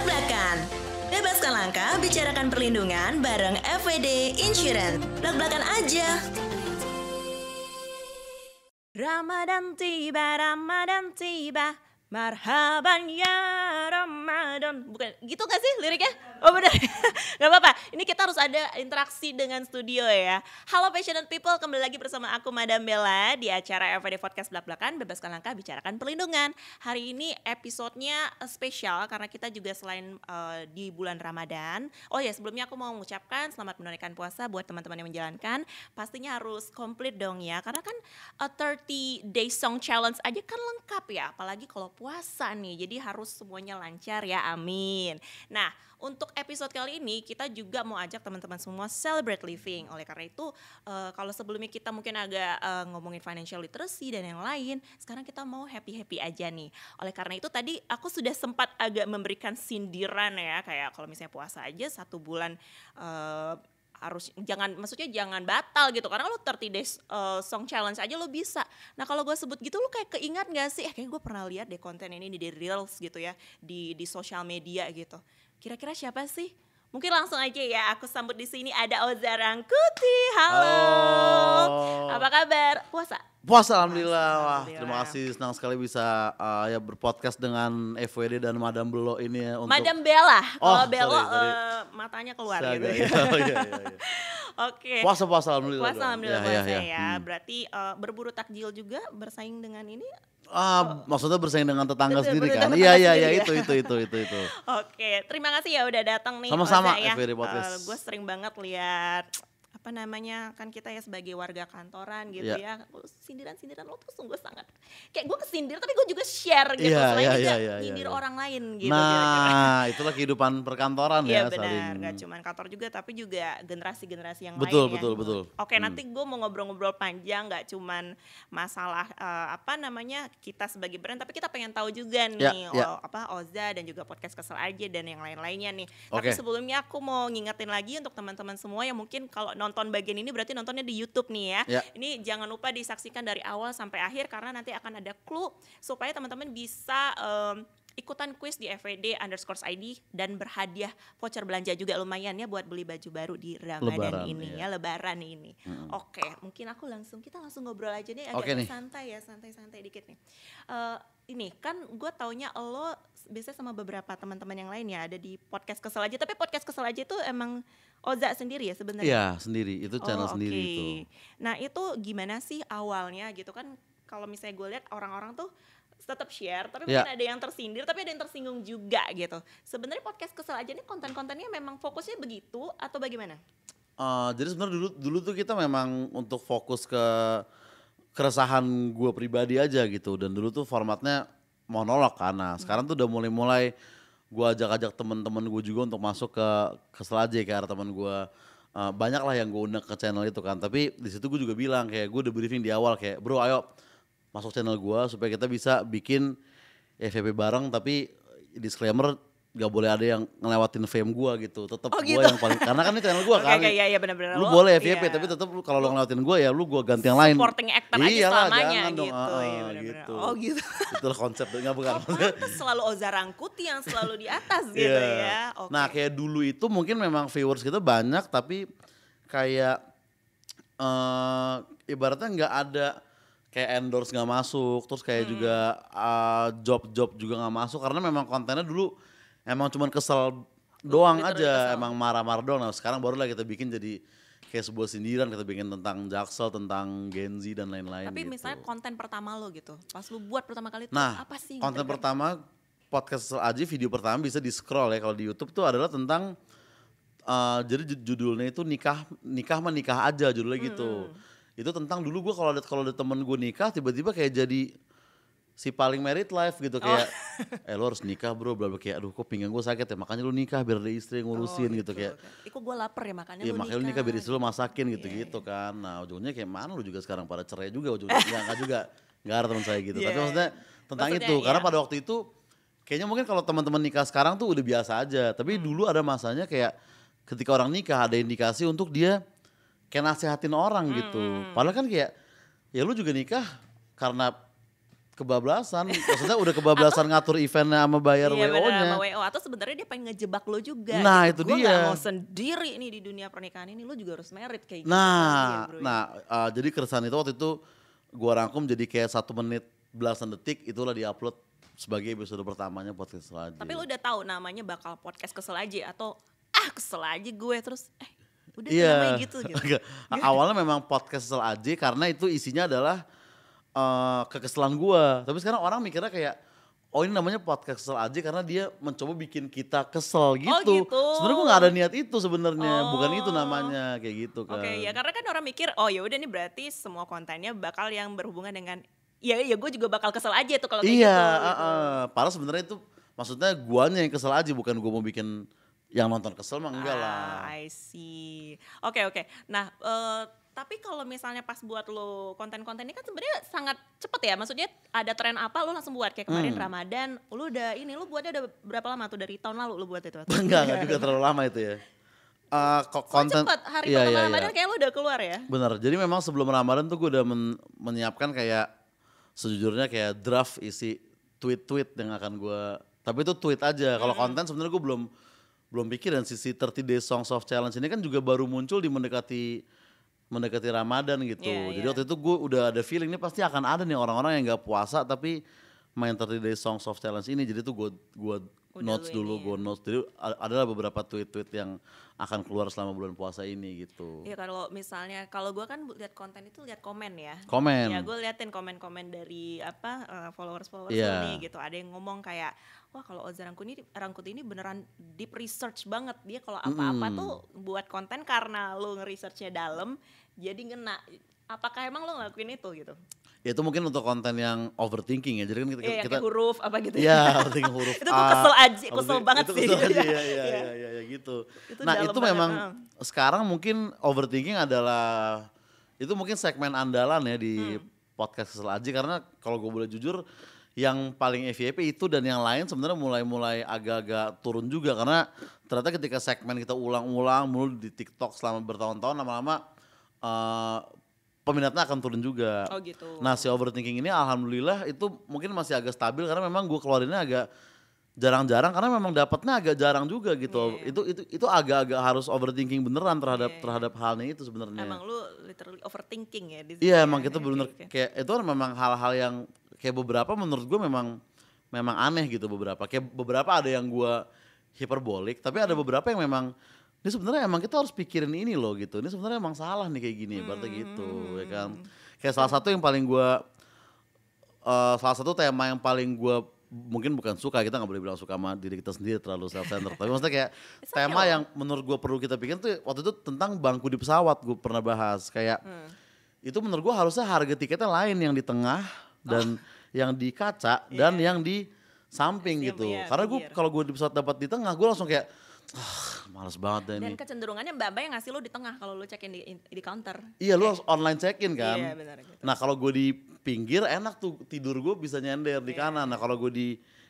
Blak-blakan. Bebaskan langkah, bicarakan perlindungan bareng FWD Insurance. Blak-blakan aja. Ramadan tiba, marhaban ya Ramadan. Bukan gitu gak sih liriknya? Oh benar. Gak apa-apa, ini kita harus ada interaksi dengan studio ya. Halo passionate people, kembali lagi bersama aku Madam Bella di acara FWD Podcast Blak-blakan, bebaskan langkah, bicarakan perlindungan. Hari ini episodenya spesial karena kita juga selain di bulan Ramadan. Oh ya, sebelumnya aku mau mengucapkan selamat menunaikan puasa buat teman-teman yang menjalankan. Pastinya harus komplit dong ya, karena kan 30 day song challenge aja kan lengkap ya, apalagi kalau puasa nih, jadi harus semuanya lancar ya, amin. Nah, untuk episode kali ini kita juga mau ajak teman-teman semua celebrate living. Oleh karena itu, kalau sebelumnya kita mungkin agak ngomongin financial literacy dan yang lain, sekarang kita mau happy-happy aja nih. Oleh karena itu tadi aku sudah sempat agak memberikan sindiran ya, kayak kalau misalnya puasa aja 1 bulan harus maksudnya jangan batal gitu, karena lo 30 days song challenge aja lo bisa. Nah kalau gue sebut gitu lo kayak keingat gak sih? Kayak gue pernah lihat deh konten ini di reels gitu ya, di sosial media gitu. Kira-kira siapa sih? Mungkin langsung aja ya, aku sambut di sini ada Oza Rangkuti. Halo. Apa kabar? Puasa? Puasa alhamdulillah. Wah, terima kasih, senang sekali bisa ya berpodcast dengan FWD dan Madam Belo ini ya untuk Madam Bella. Kalau Belo sorry. matanya keluar Saya gitu. iya. Oke. Puasa alhamdulillah. Puasa alhamdulillah puasa ya. Hmm. Berarti berburu takjil juga bersaing dengan ini. Maksudnya bersaing dengan tetangga sendiri kan? Tetangga Iya, sendiri itu. Oke, terima kasih ya udah datang nih. Sama-sama Oza, ya. FWD Podcast. Gue sering banget lihat apa namanya, kan kita ya sebagai warga kantoran gitu ya, sindiran-sindiran lo tuh sungguh sangat kayak gue kesindir tapi gue juga share gitu, selain juga nyindir orang lain gitu. Nah, itulah kehidupan perkantoran ya. Iya benar, gak cuma kantor juga tapi juga generasi-generasi yang lain ya. Betul. Oke, nanti gue mau ngobrol-ngobrol panjang, gak cuman masalah apa namanya kita sebagai brand, tapi kita pengen tahu juga nih Oza dan juga podcast Kesel Aja dan yang lain-lainnya nih. Tapi sebelumnya aku mau ngingetin lagi untuk teman-teman semua yang mungkin kalau nonton bagian ini berarti nontonnya di YouTube nih ya. Ini jangan lupa disaksikan dari awal sampai akhir karena nanti akan ada clue supaya teman-teman bisa ikutan kuis di FWD_ID dan berhadiah voucher belanja juga lumayan ya buat beli baju baru di Ramadan ini ya, Lebaran ini. Oke, mungkin kita langsung ngobrol aja nih agak santai ya, santai dikit nih. Ini kan gue taunya lo biasanya sama beberapa teman-teman yang lain ya ada di podcast Kesel Aja, tapi podcast Kesel Aja itu emang Oza sendiri ya sebenarnya? Iya sendiri, itu channel sendiri itu. Nah itu gimana sih awalnya gitu kan, kalau misalnya gue lihat orang-orang tuh tetap share, tapi mungkin ada yang tersindir, tapi ada yang tersinggung juga gitu. Sebenarnya podcast Kesel Aja ini konten-kontennya memang fokusnya begitu atau bagaimana? Jadi sebenarnya dulu tuh kita memang untuk fokus ke keresahan gue pribadi aja gitu, dan dulu tuh formatnya monolog kan. Nah sekarang tuh udah mulai gue ajak teman-teman gue juga untuk masuk ke Kesel Aja karena teman gue banyak lah yang gue undang ke channel itu kan. Tapi di situ gue juga bilang kayak gue udah briefing di awal kayak bro ayo masuk channel gue supaya kita bisa bikin FYP bareng, tapi disclaimer gak boleh ada yang ngelewatin fame gue gitu. Tetap gue yang paling, karena kan ini channel gue kan. Iya benar-benar. Lu boleh FYP tapi tetap kalau lu ngelewatin gue ya lu gue ganti yang lain. Supporting actor aja selamanya jangan dong, gitu. Oh gitu. Itulah konsep, enggak bukan. Selalu Oza Rangkuti yang selalu di atas gitu ya. Okay. Nah kayak dulu itu mungkin memang viewers kita banyak tapi kayak ibaratnya nggak ada kayak endorse nggak masuk, terus kayak juga job juga nggak masuk karena memang kontennya dulu emang cuman kesel doang aja, emang marah-marah doang. Nah sekarang barulah kita bikin jadi kayak sebuah sindiran, kita bikin tentang Jaksel, tentang Gen Z dan lain-lain. Tapi gitu. misalnya konten pertama lo gitu, pas lu buat pertama kali itu apa sih? Konten pertama podcast Kesel Aja, video pertama bisa di scroll ya kalau di YouTube tuh adalah tentang jadi judulnya itu nikah aja judulnya gitu. Itu tentang dulu gue kalau ada temen gue nikah tiba-tiba kayak jadi si paling married life gitu kayak lo harus nikah bro, bla bla, kayak aduh kok pinggang gue sakit ya makanya lu nikah biar ada istri yang ngurusin gitu kayak. Kok gue lapar ya makanya lu nikah. Iya makanya lu nikah biar istri lu masakin gitu kan. Nah ujungnya kayak mana lu juga sekarang pada cerai juga ujungnya. Enggak ada teman saya gitu. Tapi maksudnya tentang itu karena pada waktu itu kayaknya mungkin kalau teman-teman nikah sekarang tuh udah biasa aja. Tapi dulu ada masanya kayak ketika orang nikah ada indikasi untuk dia kayak nasehatin orang gitu. Padahal kan kayak ya lu juga nikah karena kebablasan. Maksudnya udah kebablasan ngatur eventnya sama bayar Iya bener WO-nya. sama WO, atau sebenarnya dia pengen ngejebak lo juga Nah, gitu. itu Gue dia. gak mau sendiri nih di dunia pernikahan ini, lo juga harus merit kayak gitu. Nah, Iya, bro. jadi keresahan itu waktu itu gua rangkum jadi kayak 1 menit belasan detik, itulah diupload sebagai episode pertamanya podcast Kesel Aja. Tapi lo udah tahu namanya bakal podcast kesel aja atau kesel aja gue terus udah Iya. namanya gitu. Enggak. Awalnya memang podcast Kesel Aja karena itu isinya adalah kekesalan gua. Tapi sekarang orang mikirnya kayak oh ini namanya podcast Kesel Aja karena dia mencoba bikin kita kesel gitu. gitu. Sebenarnya gua nggak ada niat itu sebenarnya, bukan itu Oh. namanya kayak gitu kan. Oke, ya karena kan orang mikir oh ya udah nih berarti semua kontennya bakal yang berhubungan dengan ya gue juga bakal kesel aja tuh kalau kayak Iya, gitu. padahal sebenarnya itu maksudnya guanya yang kesel aja, bukan gua mau bikin yang nonton kesel mah enggak lah. I see. Oke. Nah, tapi kalau misalnya pas buat lo konten-konten ini kan sebenarnya sangat cepet ya. Maksudnya ada tren apa lo langsung buat kayak kemarin Ramadan. Lo buatnya udah berapa lama tuh dari tahun lalu lo buat itu? Enggak juga terlalu lama itu ya. Konten Cepet hari iya, pertama iya, Ramadan iya. kayak lo udah keluar ya? Bener, jadi memang sebelum Ramadan tuh gue udah menyiapkan kayak sejujurnya kayak draft isi tweet-tweet yang akan gue, tapi itu tweet aja. Kalau konten sebenarnya gue belum pikir, dan sisi 30 Days Songs of Challenge ini kan juga baru muncul di mendekati Ramadan gitu. Iya, Jadi iya. waktu itu gue udah ada feeling ini pasti akan ada nih orang-orang yang nggak puasa tapi main 30 Days Songs of Challenge ini. Jadi tuh gue notes lu dulu, ini ya. gue notes. Jadi adalah beberapa tweet-tweet yang akan keluar selama bulan puasa ini gitu. Iya kalau misalnya kalau gue kan lihat konten itu lihat komen ya. Komen. Ya gue liatin komen-komen dari followers Iya. lo nih gitu. Ada yang ngomong kayak wah kalau Oza Rangkuti ini beneran deep research banget. Dia kalau apa-apa tuh buat konten karena lo nge-researchnya dalam jadi ngena. Apakah emang lo ngelakuin itu gitu? Ya itu mungkin untuk konten yang overthinking ya. Jadi kan Iya yang kita kayak huruf apa gitu. Iya, overthinking huruf Itu gue kesel aja, kesel banget itu sih. kesel aja, Iya. iya, gitu. Itu Nah dalam itu banget, memang sekarang mungkin overthinking adalah, itu mungkin segmen andalan ya di podcast Kesel Aja. Karena kalau gue boleh jujur, yang paling FYP itu dan yang lain sebenarnya mulai agak-agak turun juga. Karena ternyata ketika segmen kita ulang-ulang mulu di TikTok selama bertahun-tahun, lama-lama peminatnya akan turun juga. Oh gitu. Nah si overthinking ini alhamdulillah itu mungkin masih agak stabil karena memang gue keluarinnya agak jarang-jarang karena memang dapatnya agak jarang juga gitu. Iya. Itu agak-agak harus overthinking beneran terhadap halnya itu sebenarnya. Emang lu literally overthinking ya di situ Iya ya? emang kita bener Oke. kayak itu kan memang hal-hal yang kayak beberapa menurut gue memang aneh gitu beberapa. Kayak beberapa ada yang gue hiperbolik tapi ada beberapa yang memang ini sebenarnya emang kita harus pikirin ini loh gitu. Ini sebenarnya emang salah nih kayak gini, berarti gitu ya kan. Kayak salah satu yang paling gue salah satu tema yang paling gue mungkin bukan suka, kita nggak boleh bilang suka sama diri kita sendiri terlalu self-centered. Tapi maksudnya kayak tema yang menurut gue perlu kita pikirin tuh waktu itu tentang bangku di pesawat gue pernah bahas. Kayak itu menurut gue harusnya harga tiketnya lain yang di tengah dan yang di kaca dan yang di samping gitu. iya, Karena gue pinggir. kalau gue di pesawat dapat di tengah gue langsung kayak males banget deh Dan ini. kecenderungannya mbak-mbak yang ngasih lo di tengah kalau lo check-in di counter. Iya lu harus online check-in kan. Iya, benar gitu. Nah kalau gue di pinggir enak tuh tidur gue bisa nyender di kanan. Nah kalau gue di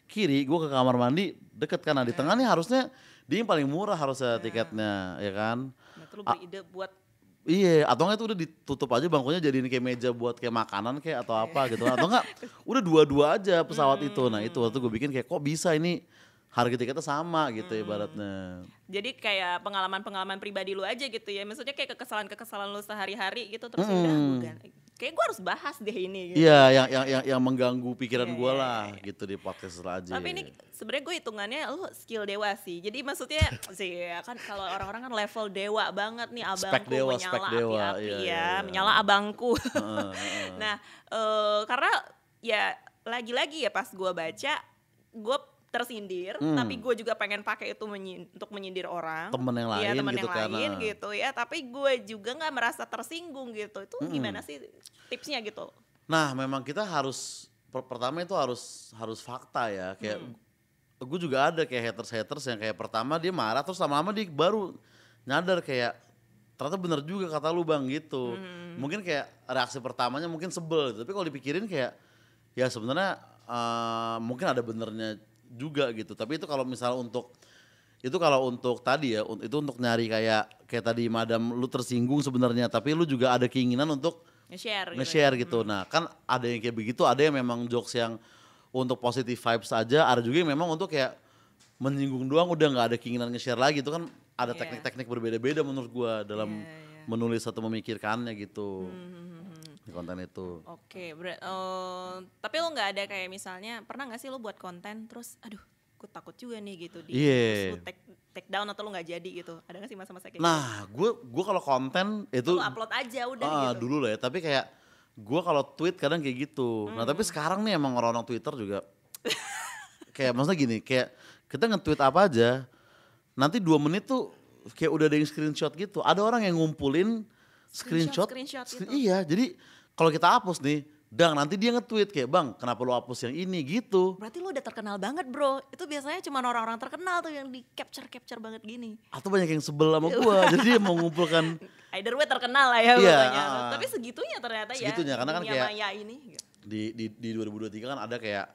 kiri gue ke kamar mandi deket kan. Nah di tengah nih harusnya dia yang paling murah harusnya tiketnya ya kan. Nah, itu lo beride buat Iya, atau enggak itu udah ditutup aja bangkunya jadiin kayak meja buat kayak makanan kayak atau apa gitu. Atau enggak udah dua-dua aja pesawat itu. Nah itu waktu gue bikin kayak kok bisa ini harga tiketnya sama gitu ibaratnya. jadi kayak pengalaman-pengalaman pribadi lu aja gitu ya. Maksudnya kayak kekesalan-kekesalan lu sehari-hari gitu terus udah kayak gue harus bahas deh ini gitu. Iya, yang mengganggu pikiran gue lah gitu di podcast aja. Tapi ini sebenarnya gue hitungannya lu skill dewa sih. Jadi maksudnya sih ya kan kalau orang-orang kan level dewa banget nih abangku Spek dewa, menyala spek dewa. api-api Iya, ya, iya. menyala abangku. Heeh. Nah, karena ya lagi-lagi ya pas gue baca gue tersindir, tapi gue juga pengen pakai itu untuk menyindir orang, Temen yang lain Iya, temen gitu yang kan, lain nah. gitu ya. Tapi gue juga nggak merasa tersinggung gitu. Itu gimana sih tipsnya gitu? Nah, memang kita harus pertama itu harus fakta ya. Kayak gue juga ada kayak haters yang kayak pertama dia marah terus lama-lama dia baru nyadar kayak ternyata bener juga kata lu bang gitu. Mungkin kayak reaksi pertamanya mungkin sebel gitu. Tapi kalau dipikirin kayak ya sebenarnya mungkin ada benernya juga gitu. Tapi itu kalau misal untuk tadi ya itu untuk nyari kayak tadi madam lu tersinggung sebenarnya tapi lu juga ada keinginan untuk nge-share gitu. Nah kan ada yang kayak begitu, ada yang memang jokes yang untuk positive vibes aja, ada juga yang memang untuk kayak menyinggung doang udah nggak ada keinginan nge-share lagi. Itu kan ada teknik-teknik berbeda-beda menurut gua dalam menulis atau memikirkannya gitu di konten itu. Oke, tapi lo nggak ada kayak misalnya pernah nggak sih lo buat konten terus aduh gue takut juga nih gitu terus lo take down atau lo nggak jadi gitu, ada nggak sih masa-masa kayak nah gue kalau konten itu lo upload aja udah gitu dulu lah ya, tapi kayak gue kalau tweet kadang kayak gitu. Nah tapi sekarang nih emang orang-orang Twitter juga kayak maksudnya gini, kayak kita nge-tweet apa aja nanti 2 menit tuh kayak udah ada yang screenshot gitu. Ada orang yang ngumpulin screenshot gitu. Iya, jadi kalau kita hapus nih, nanti dia nge-tweet kayak, "Bang, kenapa lu hapus yang ini?" gitu. Berarti lu udah terkenal banget, Bro. Itu biasanya cuma orang-orang terkenal tuh yang di capture banget gini. Atau banyak yang sebel sama gua, jadi dia mau ngumpulkan either way terkenal lah ya pokoknya. Tapi segitunya ternyata segitunya, karena kan kayak maya ini. Di 2023 kan ada kayak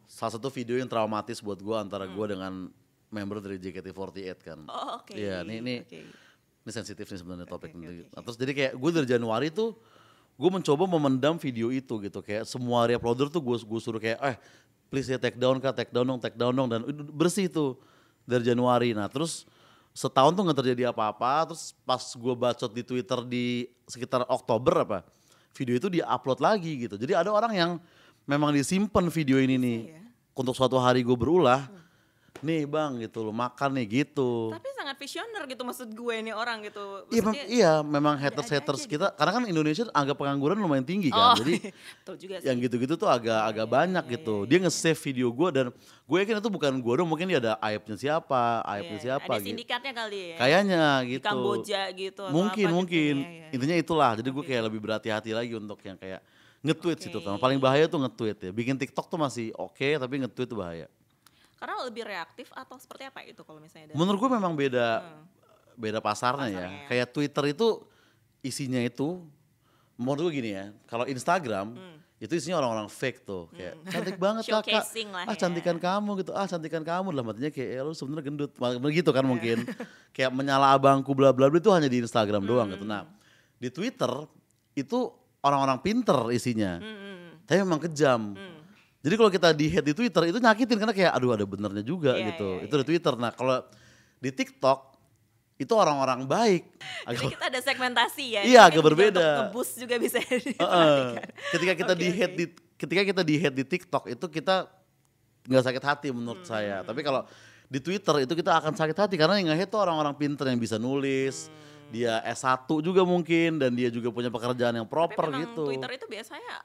salah satu video yang traumatis buat gua antara gua dengan member dari JKT48 kan. Oh, oke. Iya, ini sensitif nih sebenarnya topik nanti. Nah, terus jadi kayak gue dari Januari tuh gue mencoba memendam video itu gitu, kayak semua re-uploader tuh gue suruh kayak please ya take down dong, dan bersih tuh dari Januari. Nah terus setahun tuh nggak terjadi apa-apa, terus pas gue bacot di Twitter di sekitar Oktober video itu di-upload lagi gitu. Jadi ada orang yang memang disimpan video ini nih untuk suatu hari gue berulah. Nih bang gitu lo makan nih gitu. Tapi sangat visioner gitu maksud gue nih orang gitu. Iya memang haters kita gitu. Karena kan Indonesia angka pengangguran lumayan tinggi kan. Jadi juga yang gitu-gitu tuh agak banyak gitu. Dia nge-save video gue dan gue yakin itu bukan gue dong, mungkin dia ada aibnya siapa ada gitu. sindikatnya kali ya. Kayaknya gitu. Di Kamboja gitu. Mungkin gitu. Intinya itulah. Jadi gue kayak lebih berhati-hati lagi untuk yang kayak nge-tweet sih terutama. Paling bahaya tuh nge-tweet ya. Bikin TikTok tuh masih oke, tapi nge-tweet tuh bahaya. Karena lebih reaktif atau seperti apa itu kalau misalnya? Menurut gue memang beda pasarnya ya. Kayak Twitter itu isinya itu, menurut gue gini ya. Kalau Instagram itu isinya orang-orang fake tuh, kayak cantik banget kakak, cantikan kamu gitu, cantikan kamu lah, artinya kayak lu sebenarnya gendut, begitu kan mungkin. Kayak menyala abangku bla bla bla itu hanya di Instagram doang gitu. Nah di Twitter itu orang-orang pinter isinya, tapi memang kejam. Jadi kalau kita di hate di Twitter itu nyakitin karena kayak aduh ada benernya juga gitu. Itu di Twitter. Nah kalau di TikTok itu orang-orang baik. Jadi kita ada segmentasi ya. Iya agak berbeda. Untuk ngebus juga bisa diperhatikan. Ketika kita di hate di TikTok itu kita nggak sakit hati menurut saya. Tapi kalau di Twitter itu kita akan sakit hati karena yang nge-hate tuh orang-orang pinter yang bisa nulis. Dia S1 juga mungkin dan dia juga punya pekerjaan yang proper gitu. Twitter itu biasanya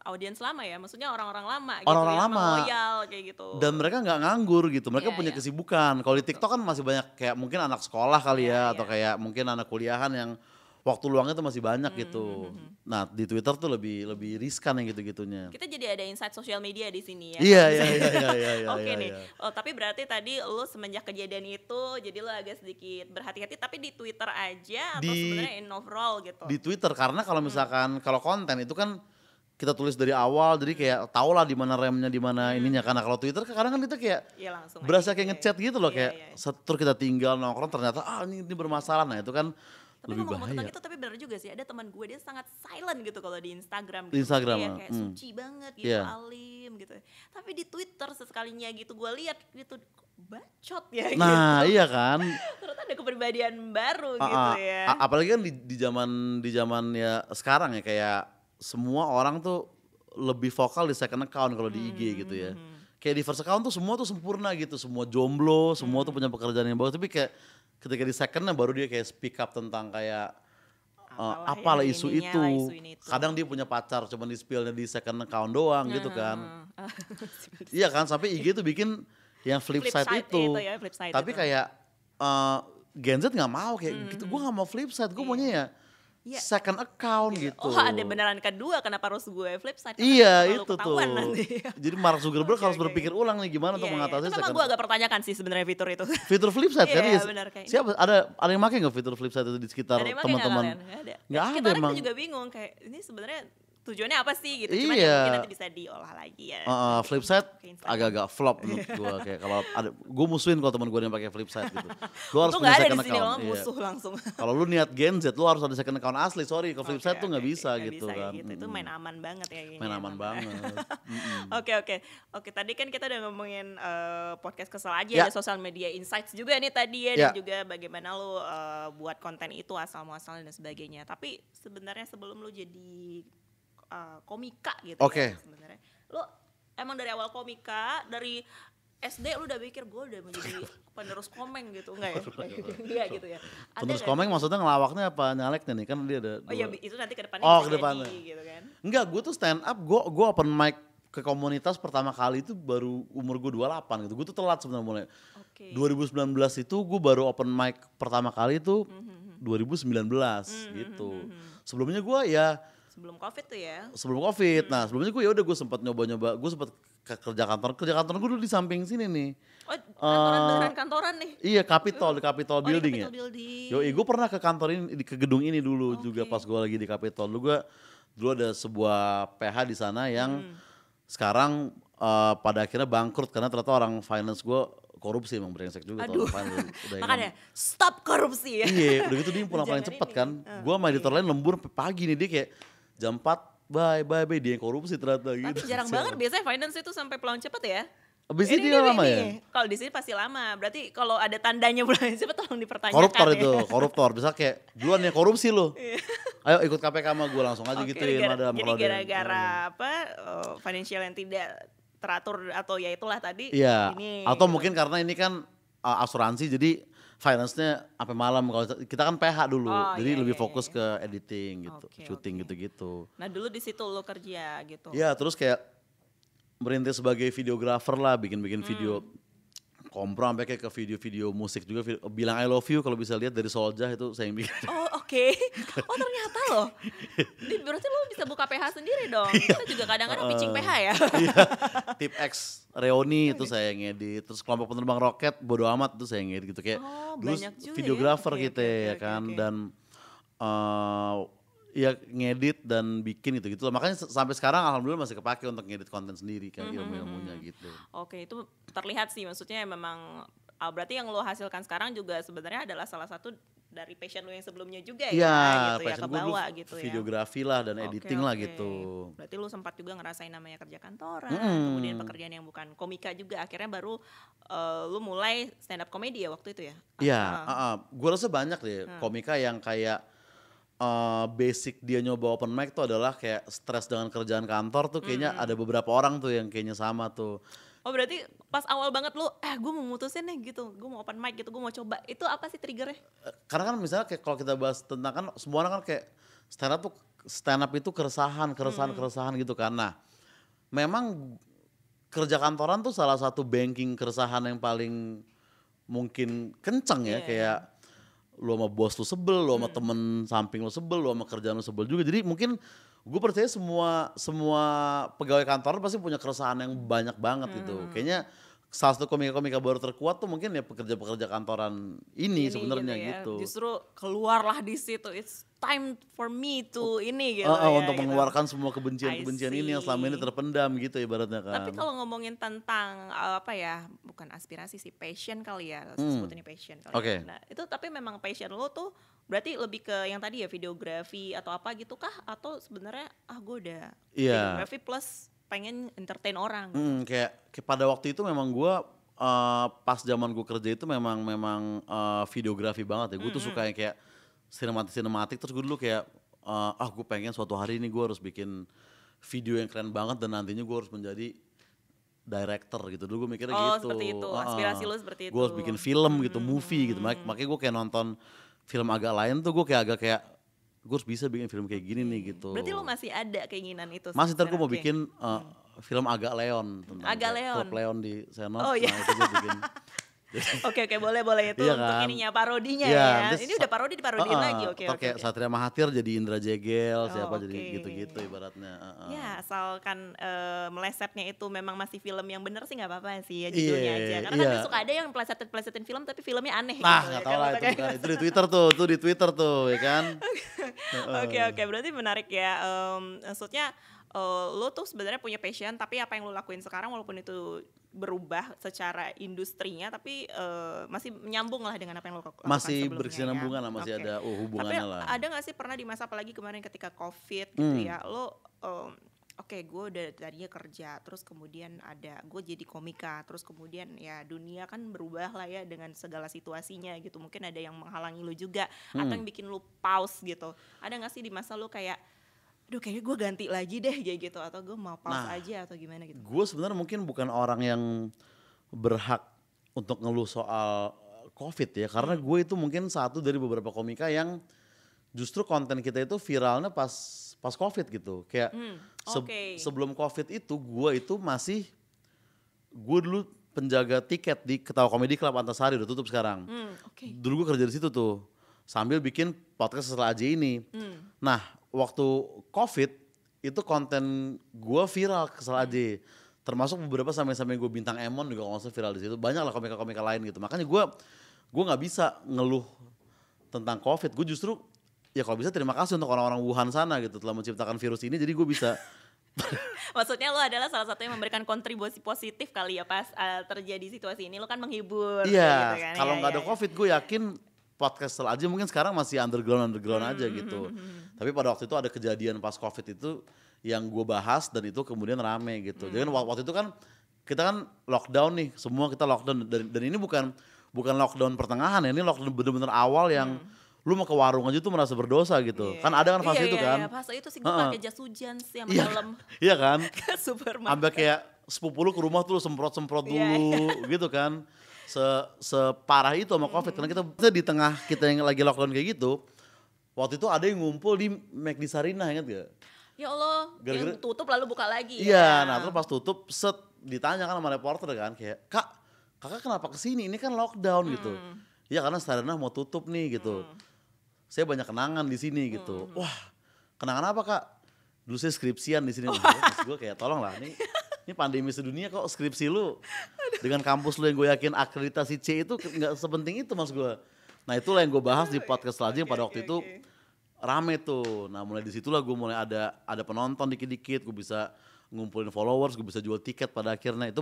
audiens lama ya, maksudnya orang-orang lama gitu. Orang-orang lama. Loyal kayak gitu. Dan mereka nggak nganggur gitu, mereka punya kesibukan. Kalau di TikTok kan masih banyak kayak mungkin anak sekolah kali atau kayak mungkin anak kuliahan yang waktu luangnya tuh masih banyak gitu. Nah di Twitter tuh lebih riskan yang gitu-gitunya. Kita jadi ada insight sosial media di sini ya. Iya. Oke nih. Oh tapi berarti tadi lu semenjak kejadian itu jadi lu agak sedikit berhati-hati, tapi di Twitter aja atau sebenarnya in overall gitu? Di Twitter karena kalau misalkan kalau konten itu kan kita tulis dari awal, jadi kayak tau lah di mana remnya, di mana ininya. Karena kalau Twitter kadang kan kita kayak berasa kayak ngechat gitu loh, kayak setur kita tinggal nongkrong ternyata ini bermasalah. Nah itu kan tapi lebih ngomong bahaya. tentang itu, tapi benar juga sih, ada teman gue dia sangat silent gitu kalau di Instagram gitu. Di Instagram kayak suci banget gitu, alim gitu. Tapi di Twitter sesekalinya gitu gue lihat gitu bacot ya gitu. Nah iya kan. Ternyata ada kepribadian baru gitu ya. Apalagi kan di zaman ya sekarang ya, kayak semua orang tuh lebih vokal di second account kalau di IG gitu ya. Kayak di first account tuh semua tuh sempurna gitu, semua jomblo, semua tuh punya pekerjaan yang bagus, tapi kayak ketika di secondnya baru dia kayak speak up tentang kayak apalah isu itu. Kadang dia punya pacar cuman di spill-nya di second account doang gitu kan. Iya kan, sampai IG tuh bikin yang flip side itu. Tapi kayak Gen Z gak mau kayak gitu, gue gak mau flip side, gue maunya ya second account gitu. Oh ada beneran kedua, kenapa harus gue flip side? Iya itu tuh. Jadi Mark Zuckerberg harus berpikir ulang nih gimana untuk mengatasi second account. Itu memang gue agak pertanyakan sih sebenarnya fitur itu. Fitur flip side kan? Iya benar kayak. Siapa ada yang pakai nggak fitur flip side itu di sekitar teman-teman? Nggak ada emang. Kita juga bingung kayak ini sebenarnya tujuannya apa sih gitu. Cuman ya Iya. mungkin nanti bisa diolah lagi ya. Flip side Ke Instagram. agak-agak flop menurut gue, kayak kalau ada gue musuhin kalau teman gue yang pakai flip side gitu. Lu harus Untung punya nggak ada second di sini account. loh, Iya. musuh langsung. Kalau lu niat Gen Z, lu harus ada second account asli. Sorry, kalau flip side tuh nggak Oke, bisa nggak gitu bisa kan. kayak gitu. Itu main aman banget ya kayaknya. Main aman emang. banget. Oke, tadi kan kita udah ngomongin podcast kesel aja, Ya. ada social media insights juga nih tadi ya, Ya. dan juga bagaimana lu buat konten itu asal muasalnya dan sebagainya. Tapi sebenarnya sebelum lu jadi komika gitu Oke. ya sebenarnya, lu emang dari awal komika, dari SD lu udah pikir gue udah menjadi penerus komeng gitu, enggak ya? Iya gitu ya. Ada Penerus nggak komeng sih? maksudnya ngelawaknya apa nyaleknya nih? Kan dia ada Oh iya, dua. itu nanti ke depannya Oh, bisa ke depannya. jadi gitu kan. Enggak, gue tuh stand up, gue open mic ke komunitas pertama kali itu baru umur gue 28 gitu. Gue tuh telat sebenarnya mulai. Oke. 2019 itu gue baru open mic pertama kali itu 2019 gitu. Sebelumnya gue ya Sebelum Covid tuh ya. sebelum Covid. Nah, sebelumnya gue ya udah gue sempat nyoba-nyoba, gue sempat ke kerja kantor gue dulu di samping sini nih. Oh, kantoran beneran kantoran nih. Iya, Capitol, di Capitol Oh, di Building Capitol ya. Building. Yoi, gue pernah ke kantor ini, ke gedung ini dulu juga Oke. pas gue lagi di Capitol. Dulu ada sebuah PH di sana yang sekarang pada akhirnya bangkrut karena ternyata orang finance gue korupsi, emang brengsek juga tuh Aduh, orang finance. Udah makanya stop korupsi ya. Iya, udah gitu dia pulang paling Jangan cepet ini. kan. Gue sama editor lain lembur sampai pagi nih, dia kayak jam 4 bye dia yang korupsi ternyata Tapi gitu. jarang banget biasanya finance itu sampai pulang cepet ya. Abis ini dia lama ya? Kalau di sini pasti lama. Berarti kalau ada tandanya pulang cepet tolong dipertanyakan Koruptor ya. itu, koruptor. Bisa kayak duluan ya korupsi lo. Ayo ikut KPK sama gue langsung aja Oke, gituin. jadi Kalau ada- gara-gara apa financial yang tidak teratur atau ya itulah tadi. Iya, ini, atau gitu. mungkin karena ini kan asuransi jadi finance-nya sampai malam. Kalau kita kan PH dulu, Oh, jadi iya, lebih iya, fokus iya. ke editing gitu, Oke, syuting oke. gitu-gitu. Nah dulu di situ lo kerja gitu. Iya, terus kayak merintis sebagai videografer lah, bikin-bikin video kompro sampai kayak ke video-video musik juga. Bilang I love you kalau bisa lihat dari Soljah itu saya yang bikin. Oh oke. Oh ternyata loh. Berarti lo bisa buka PH sendiri dong. Iya. Kita juga kadang-kadang pitching PH ya. Tip X Reoni itu saya yang ngedit, terus kelompok penerbang roket bodo amat itu saya yang ngedit gitu kayak Oh, dulu banyak juga ya. videografer Oke, gitu oke, ya oke, kan oke. dan ya ngedit dan bikin gitu makanya sampai sekarang alhamdulillah masih kepake untuk ngedit konten sendiri kayak ilmu-ilmunya gitu. Oke, itu terlihat sih, maksudnya memang berarti yang lo hasilkan sekarang juga sebenarnya adalah salah satu dari passion lo yang sebelumnya juga ya, Iya, gitu ya, passion gue dulu kebawa gitu ya. videografi lah dan Oke, editing lah oke. gitu. Berarti lo sempat juga ngerasain namanya kerja kantoran, kemudian pekerjaan yang bukan komika juga, akhirnya baru lo mulai stand up comedy ya waktu itu ya? Iya, gue rasa banyak deh komika yang kayak basic dia nyoba open mic tuh adalah kayak stres dengan kerjaan kantor tuh kayaknya ada beberapa orang tuh yang kayaknya sama tuh. Oh berarti pas awal banget lo, gue mau mutusin nih gitu, gue mau open mic gitu, gue mau coba. Itu apa sih triggernya? Karena kan misalnya kayak kalau kita bahas tentang kan semua orang kan kayak stand up itu keresahan gitu kan. Nah, memang kerja kantoran tuh salah satu banking keresahan yang paling mungkin kenceng ya, Iya. kayak lu sama bos lu sebel, lu sama temen samping lu sebel, lu sama kerjaan lu sebel juga. Jadi mungkin gue percaya semua pegawai kantor pasti punya keresahan yang banyak banget gitu. Kayaknya salah satu komika-komika baru terkuat tuh mungkin ya pekerja-pekerja kantoran ini sebenarnya ya. gitu. Justru keluarlah di situ. It's time for me to ini gitu ya. Untuk gitu. mengeluarkan semua kebencian-kebencian I ini yang selama ini see. terpendam gitu ibaratnya kan. Tapi kalau ngomongin tentang apa ya, bukan aspirasi sih, passion kali ya, sebutin passion kali. Oke. Ya. Nah itu tapi memang passion lo tuh berarti lebih ke yang tadi ya videografi atau apa gitu kah? Atau sebenarnya gue udah Iya. videografi plus pengen entertain orang. Gitu. Kayak pada waktu itu memang gue pas zaman gue kerja itu memang videografi banget ya. Gue tuh suka yang kayak sinematik terus gue dulu kayak gue pengen suatu hari ini gue harus bikin video yang keren banget dan nantinya gue harus menjadi director gitu. Dulu gue mikirnya Oh, gitu. seperti itu. Aspirasi lu seperti Gue harus itu. bikin film gitu, movie gitu. Makanya gue kayak nonton film agak lain tuh gue kayak gue harus bisa bikin film kayak gini nih gitu. Berarti lo masih ada keinginan itu? Masih ntar gue mau Oke. bikin film Agak Leon tentang Agak kayak Leon. Klub Leon di Senot. Oh, iya. Nah itu gue bikin Oke, boleh itu Iya untuk kan? ininya, parodinya Iya, ya. nanti Ini udah parodiin lagi, oke atau oke kayak oke. Satria Mahathir jadi Indra Jegel, Oh, siapa jadi oke. gitu-gitu ibaratnya, heeh. Ya, asalkan melesetnya itu memang masih film yang bener sih nggak apa-apa sih ya Iya, judulnya aja. Karena kan iya. suka ada yang plesetin film tapi filmnya aneh Nah, gitu ya nggak tahu kan. lah itu bukan, itu di Twitter tuh, ya kan? Oke Heeh. oke, berarti menarik ya. Maksudnya lo tuh sebenarnya punya passion tapi apa yang lo lakuin sekarang walaupun itu berubah secara industrinya tapi masih menyambung lah dengan apa yang lo lakukan Masih sebelumnya berkesinambungan lah, ya. masih Oke. ada Tapi hubungannya lah. ada nggak sih pernah di masa apalagi kemarin ketika COVID gitu Hmm. ya, lo oke, gue udah tadinya kerja, terus kemudian ada gue jadi komika, terus kemudian ya dunia kan berubah lah ya dengan segala situasinya gitu. Mungkin ada yang menghalangi lo juga atau yang bikin lo pause gitu. Ada nggak sih di masa lo kayak, aduh kayaknya gue ganti lagi deh kayak gitu, atau gue mau pause Nah, aja atau gimana gitu? gue sebenarnya mungkin bukan orang yang berhak untuk ngeluh soal COVID ya, karena gue itu mungkin satu dari beberapa komika yang justru konten kita itu viralnya pas COVID gitu. Kayak Oke. sebelum COVID itu gue dulu penjaga tiket di Ketawa Comedy Club Antasari, udah tutup sekarang. Oke. Dulu gue kerja di situ tuh sambil bikin podcast setelah aja ini. Nah, waktu COVID itu konten gue viral kesel aja. Termasuk beberapa sampai gue bintang Emon juga kalau nggak salah viral di situ. Banyak lah komika-komika lain gitu. Makanya gue nggak bisa ngeluh tentang COVID. Gue justru ya kalau bisa terima kasih untuk orang-orang Wuhan sana gitu telah menciptakan virus ini. Jadi gue bisa Maksudnya lo adalah salah satu yang memberikan kontribusi positif kali ya pas terjadi situasi ini, lo kan menghibur kayak gitu iya, kan. kalau Iya, nggak iya, ada iya. COVID gue yakin podcast aja mungkin sekarang masih underground aja gitu. Tapi pada waktu itu ada kejadian pas COVID itu yang gue bahas dan itu kemudian rame gitu. Jadi kan waktu itu kan kita kan lockdown nih, semua kita lockdown dan ini bukan lockdown pertengahan ya, ini lockdown bener-bener awal yang lu mau ke warung aja tuh merasa berdosa gitu. Iya. Kan ada kan fase Iya, itu iya, kan. iya, fase itu sih gue Heeh. pakai jas hujan sih sama Iya, helm iya kan. ke supermarket. Sampai kayak sepupu lu ke rumah tuh lu semprot-semprot Iya, dulu gitu kan. Separah itu sama COVID karena kita di tengah kita yang lagi lockdown kayak gitu. Waktu itu ada yang ngumpul di McD Sarina, ingat gak? Ya Allah, Gara-gara- yang tutup lalu buka lagi Iya, ya. nah terus pas tutup ditanya kan sama reporter kan kayak, kakak kenapa kesini? Ini kan lockdown gitu. Iya karena Sarina mau tutup nih gitu. Saya banyak kenangan di sini gitu. Wah, kenangan apa kak? Dulu saya skripsian di sini. Maksud gue kayak tolong lah ini pandemi sedunia kok skripsi lu dengan kampus lu yang gue yakin akreditasi C itu nggak sepenting itu mas gue. Nah itulah yang gue bahas di podcast selanjutnya pada waktu itu rame tuh. Nah mulai disitulah gue mulai ada penonton dikit-dikit, gue bisa ngumpulin followers, gue bisa jual tiket pada akhirnya. Itu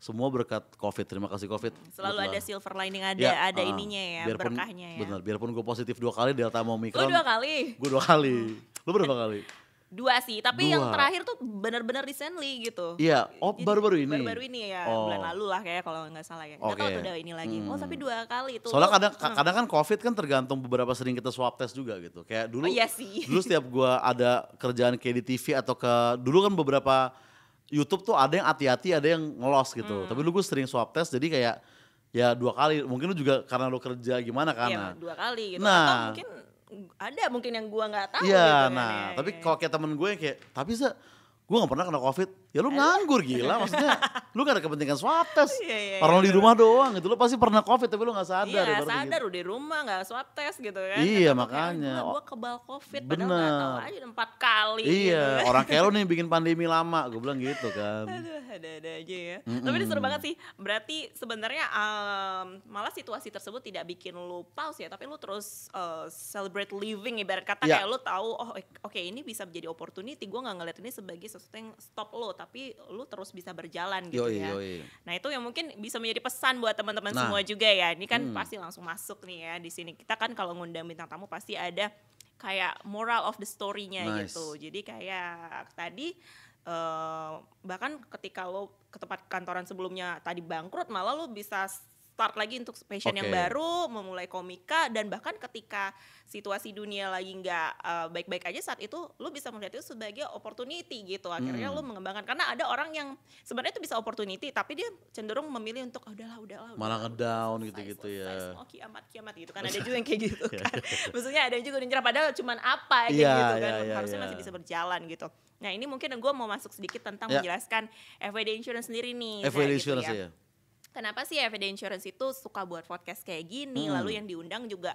semua berkat COVID. Terima kasih COVID. Selalu Betul ada lah. silver lining, Ya, ada ininya ya, berkahnya ya. Benar, biarpun gue positif 2 kali Delta sama Lo Omicron. 2 kali? Gue 2 kali. Lu berapa kali? 2 sih, tapi yang 2. terakhir tuh benar-benar recently gitu. Iya, Jadi baru-baru ini. Baru-baru ini ya, Oh. bulan lalu lah kayak kalau nggak salah ya. Nggak tahu Oke. tuh udah ini lagi. Oh tapi 2 kali itu. Soalnya kadang kan COVID kan tergantung beberapa sering kita swab test juga gitu. Kayak dulu Oh, iya sih. dulu setiap gua ada kerjaan kayak di TV atau dulu kan beberapa YouTube tuh ada yang hati-hati, ada yang ngelos gitu. Tapi lu gue sering swab test jadi kayak ya 2 kali. Mungkin lu juga karena lu kerja gimana kan. Iya, 2 kali gitu. Nah. Atau mungkin yang gua nggak tahu Iya, gitu kan, nah, ya, tapi ya. kalau kayak temen gue yang kayak, tapi gue gak pernah kena COVID, ya lu nganggur gila, maksudnya lu gak ada kepentingan swab test, Iya, orang di rumah doang gitu, lu pasti pernah COVID tapi lu gak sadar. Iya, ibaratnya sadar gitu. udah di rumah nggak swab test gitu kan. Iya, Kata gua, makanya. Gue kebal COVID padahal nggak tahu Bener. aja udah 4 kali. Iya, gitu. orang kayak lu nih bikin pandemi lama, gue bilang gitu kan. Aduh, ada aja ya. Tapi ini seru banget sih. Berarti sebenarnya malah situasi tersebut tidak bikin lu pause ya, tapi lu terus celebrate living, ibarat kata Ya. kayak lu tahu oh oke ini bisa menjadi opportunity. Gue nggak ngeliat ini sebagai sesuatu yang stop lo, tapi lu terus bisa berjalan gitu Yoi, ya. yoi. Nah itu yang mungkin bisa menjadi pesan buat teman-teman Nah. semua juga ya. Ini kan pasti langsung masuk nih ya di sini. Kita kan kalau ngundang bintang tamu pasti ada kayak moral of the story-nya Nice. gitu. Jadi kayak tadi bahkan ketika lo ke tempat kantoran sebelumnya tadi bangkrut, malah lo bisa start lagi untuk passion yang Oke. baru, memulai komika, dan bahkan ketika situasi dunia lagi nggak baik-baik aja saat itu, lo bisa melihat itu sebagai opportunity gitu. Akhirnya lo mengembangkan, karena ada orang yang sebenarnya itu bisa opportunity, tapi dia cenderung memilih untuk udahlah, Malah ngedown selesai, gitu-gitu selesai, ya. semua kiamat gitu kan, ada juga yang kayak gitu kan. Maksudnya ada juga yang nyerah padahal cuman apa kayak Iya, gitu kan, iya, harusnya iya. masih bisa berjalan gitu. Nah ini mungkin gue mau masuk sedikit tentang Ya. menjelaskan FWD Insurance sendiri nih. FWD Zah, gitu Insurance ya. ya. Kenapa sih FD Insurance itu suka buat podcast kayak gini, lalu yang diundang juga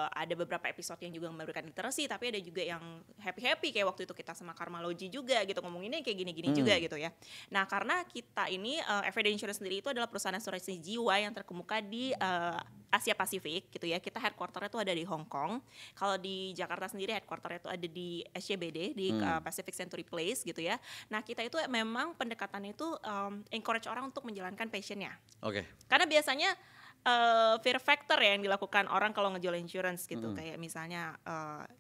ada beberapa episode yang juga memberikan literasi, tapi ada juga yang happy-happy kayak waktu itu kita sama Karmaloji juga gitu, ngomonginnya kayak gini-gini juga gitu ya. Nah karena kita ini FD Insurance sendiri itu adalah perusahaan asuransi jiwa yang terkemuka di Asia Pasifik gitu ya. Kita headquarternya itu ada di Hong Kong. Kalau di Jakarta sendiri headquarternya itu ada di SCBD di Pacific Century Place gitu ya. Nah kita itu memang pendekatannya itu encourage orang untuk menjalankan passionnya. Oke. Karena biasanya fear factor ya yang dilakukan orang kalau ngejual insurance gitu. Kayak misalnya